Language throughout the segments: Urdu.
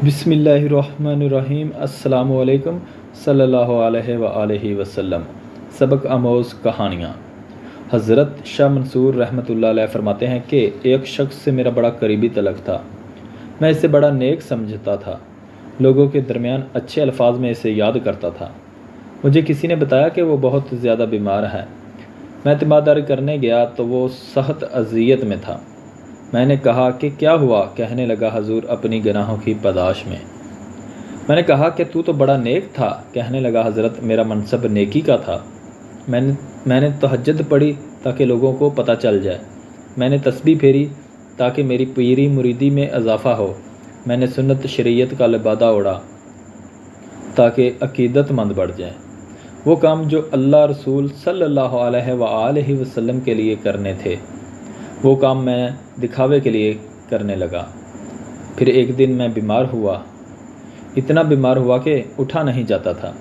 بسم اللہ الرحمن الرحیم۔ السلام علیکم صلی اللہ علیہ وآلہ وسلم۔ سبق آموز کہانیاں۔ حضرت شاہ منصور رحمۃ اللہ علیہ فرماتے ہیں کہ ایک شخص سے میرا بڑا قریبی تعلق تھا۔ میں اسے بڑا نیک سمجھتا تھا، لوگوں کے درمیان اچھے الفاظ میں اسے یاد کرتا تھا۔ مجھے کسی نے بتایا کہ وہ بہت زیادہ بیمار ہے۔ میں تیمارداری کرنے گیا تو وہ سخت اذیت میں تھا۔ میں نے کہا کہ کیا ہوا؟ کہنے لگا حضور اپنی گناہوں کی پاداش میں۔ میں نے کہا کہ تو بڑا نیک تھا۔ کہنے لگا حضرت میرا منصب نیکی کا تھا۔ میں نے تہجد پڑھی تاکہ لوگوں کو پتہ چل جائے۔ میں نے تسبیح پھیری تاکہ میری پیری مریدی میں اضافہ ہو۔ میں نے سنت شریعت کا لبادہ اوڑھا تاکہ عقیدت مند بڑھ جائیں۔ وہ کام جو اللہ رسول صلی اللہ علیہ وآلہ وسلم کے لیے کرنے تھے، وہ کام میں دکھاوے کے لیے کرنے لگا۔ پھر ایک دن میں بیمار ہوا، اتنا بیمار ہوا کہ اٹھا نہیں جاتا تھا۔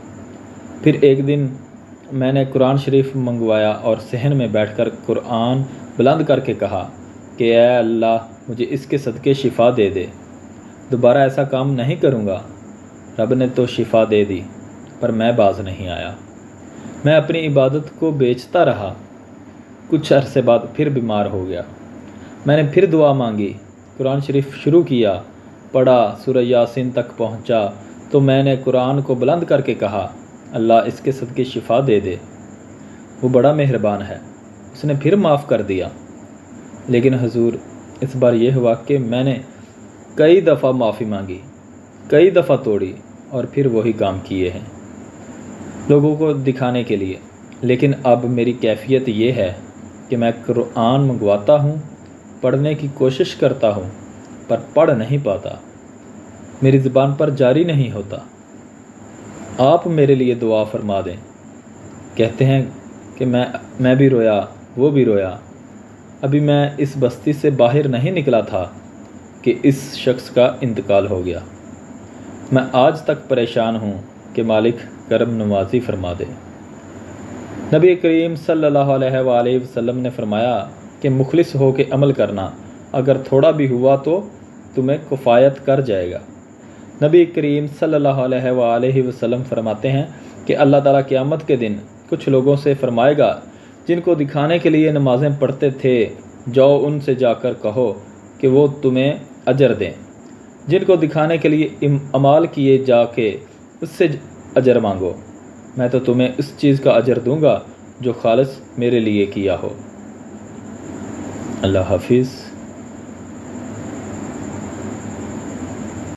پھر ایک دن میں نے قرآن شریف منگوایا اور صحن میں بیٹھ کر قرآن بلند کر کے کہا کہ اے اللہ مجھے اس کے صدقے شفا دے دے، دوبارہ ایسا کام نہیں کروں گا۔ رب نے تو شفا دے دی، پر میں باز نہیں آیا۔ میں اپنی عبادت کو بیچتا رہا۔ کچھ عرصے بعد پھر بیمار ہو گیا۔ میں نے پھر دعا مانگی، قرآن شریف شروع کیا، پڑھا، سورہ یاسین تک پہنچا تو میں نے قرآن کو بلند کر کے کہا اللہ اس کے صدقے شفا دے دے۔ وہ بڑا مہربان ہے، اس نے پھر معاف کر دیا۔ لیکن حضور اس بار یہ ہوا کہ میں نے کئی دفعہ معافی مانگی، کئی دفعہ توڑی اور پھر وہی کام کیے ہیں لوگوں کو دکھانے کے لیے۔ لیکن اب میری کیفیت یہ ہے کہ میں قرآن منگواتا ہوں، پڑھنے کی کوشش کرتا ہوں، پر پڑھ نہیں پاتا، میری زبان پر جاری نہیں ہوتا۔ آپ میرے لیے دعا فرما دیں۔ کہتے ہیں کہ میں بھی رویا، وہ بھی رویا۔ ابھی میں اس بستی سے باہر نہیں نکلا تھا کہ اس شخص کا انتقال ہو گیا۔ میں آج تک پریشان ہوں کہ مالک کرم نوازی فرما دے۔ نبی کریم صلی اللہ علیہ وآلہ وسلم نے فرمایا کہ مخلص ہو کے عمل کرنا، اگر تھوڑا بھی ہوا تو تمہیں کفایت کر جائے گا۔ نبی کریم صلی اللہ علیہ وآلہ وسلم فرماتے ہیں کہ اللہ تعالیٰ قیامت کے دن کچھ لوگوں سے فرمائے گا جن کو دکھانے کے لیے نمازیں پڑھتے تھے، جاؤ ان سے جا کر کہو کہ وہ تمہیں اجر دیں۔ جن کو دکھانے کے لیے اعمال کیے جا کے اس سے اجر مانگو، میں تو تمہیں اس چیز کا اجر دوں گا جو خالص میرے لیے کیا ہو۔ اللہ حافظ۔